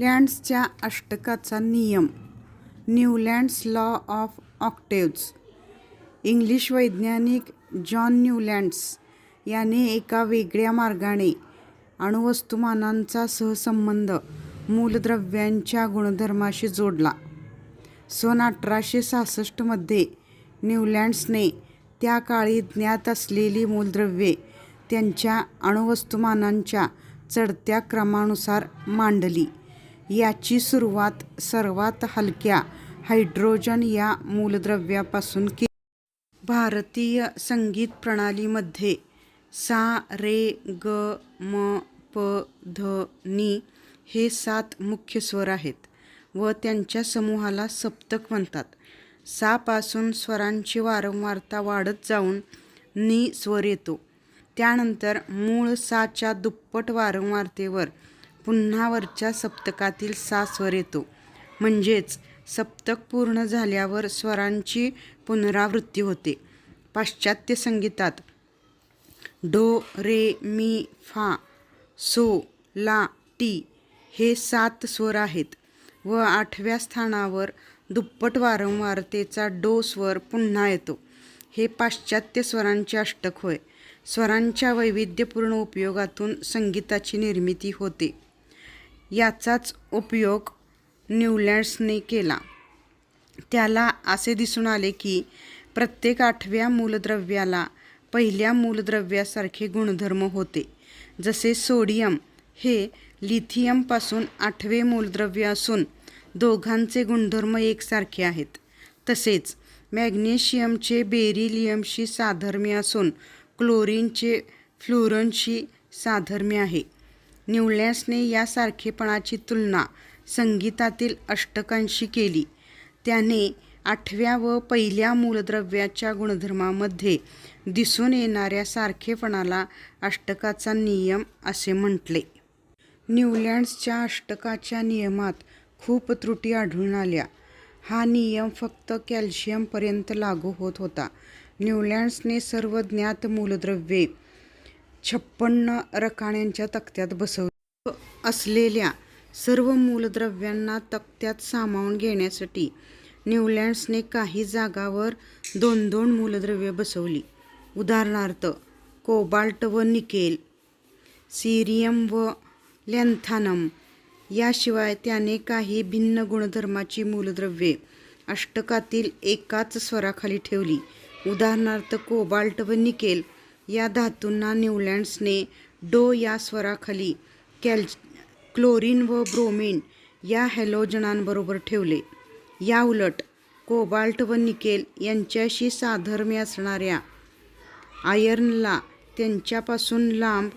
न्यूलँड्सच्या अष्टकाचा नियम. Newlands law of octaves. English वैज्ञानिक जॉन न्यूलँड्स याने एका वेगळ्या मार्गाने अणुवस्तुमानांचा सहसंबंध मूलद्रव्यांच्या गुणधर्माशी जोडला. सन 1866 मध्ये न्यूलँड्सने त्या काळी ज्ञात असलेली मूलद्रव्ये त्यांच्या अणुवस्तुमानांच्या चढत्या क्रमानुसार मांडली. याची सुरुवात सर्वात हलक्या हायड्रोजन या मूलद्रव्यापासून केली. भारतीय संगीत प्रणालीमध्ये सा, रे, ग, म, प, ध, नी हे 7 मुख्य स्वर आहेत व त्यांच्या समूहाला सप्तक म्हणतात. सा पासून स्वरांची वारंवारता वाढत जाऊन नी स्वर येतो. त्यानंतर मूळ साच्या दुप्पट वारंवारतेवर पुन्हा वरच्या सप्तकातील सा स्वर येतो. म्हणजेच सप्तक पूर्ण झाल्यावर स्वरांची पुनरावृत्ती होते. पाश्चात्य संगीतात डो, रे, मी, फा, सो, ला, टी हे 7 स्वर आहेत व 8व्या स्थानावर दुप्पट वारंवारतेचा डो स्वर पुन्हा येतो. हे पाश्चात्य स्वरांचे अष्टक होय. स्वरांच्या वैविध्यपूर्ण उपयोगातून संगीताची निर्मिती होते. याचाच उपयोग न्यूलँड्सने केला. त्याला असे दिसून आले की प्रत्येक 8व्या मूलद्रव्याला पहिल्या मूलद्रव्यासारखे गुणधर्म होते. जसे सोडियम हे लिथियमपासून 8वे मूलद्रव्य असून दोघांचे गुणधर्म एकसारखे आहेत. तसेच मॅग्नेशियमचे बेरिलियमशी साधर्म्य असून क्लोरीनचे फ्लुरनशी साधर्म्य आहे. न्यूलँड्सने या सारखेपणाची तुलना संगीतातील अष्टकांशी केली. त्याने 8व्या व पहिल्या मूलद्रव्याच्या गुणधर्मामध्ये दिसून येणाऱ्या सारखेपणाला अष्टकाचा नियम असे म्हटले. न्यूलँड्सच्या अष्टकाच्या नियमात खूप त्रुटी आढळून आल्या. हा नियम फक्त कॅल्शियमपर्यंत लागू होत होता. न्यूलँड्सने सर्व ज्ञात मूलद्रव्ये 56 रकान्यांच्या तक्त्यात बसवली. असलेल्या सर्व मूलद्रव्यांना तक्त्यात सामावून घेण्यासाठी न्यूलँड्सने काही जागावर 2-2 मूलद्रव्ये बसवली. उदाहरणार्थ कोबाल्ट व निकेल, सीरियम व लॅन्थानम. याशिवाय त्याने काही भिन्न गुणधर्माची मूलद्रव्ये अष्टकातील एकाच स्वराखाली ठेवली. उदाहरणार्थ कोबाल्ट व निकेल या धातूंना न्यूलँड्सने डो या स्वराखाली क्लोरीन व ब्रोमिन या हॅलोजनांबरोबर ठेवले. याउलट कोबाल्ट व निकेल यांच्याशी साधर्म्य असणाऱ्या आयर्नला त्यांच्यापासून लांब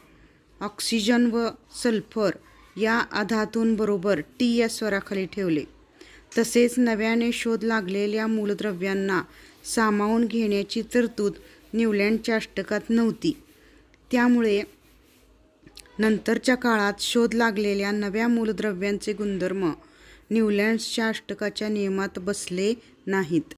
ऑक्सिजन व सल्फर या अधातूंबरोबर टी या स्वराखाली ठेवले. तसेच नव्याने शोध लागलेल्या मूलद्रव्यांना सामावून घेण्याची तरतूद न्यूलँडच्या अष्टकात नव्हती. त्यामुळे नंतरच्या काळात शोध लागलेल्या नव्या मूलद्रव्यांचे गुणधर्म न्यूलँड्सच्या अष्टकाच्या नियमात बसले नाहीत.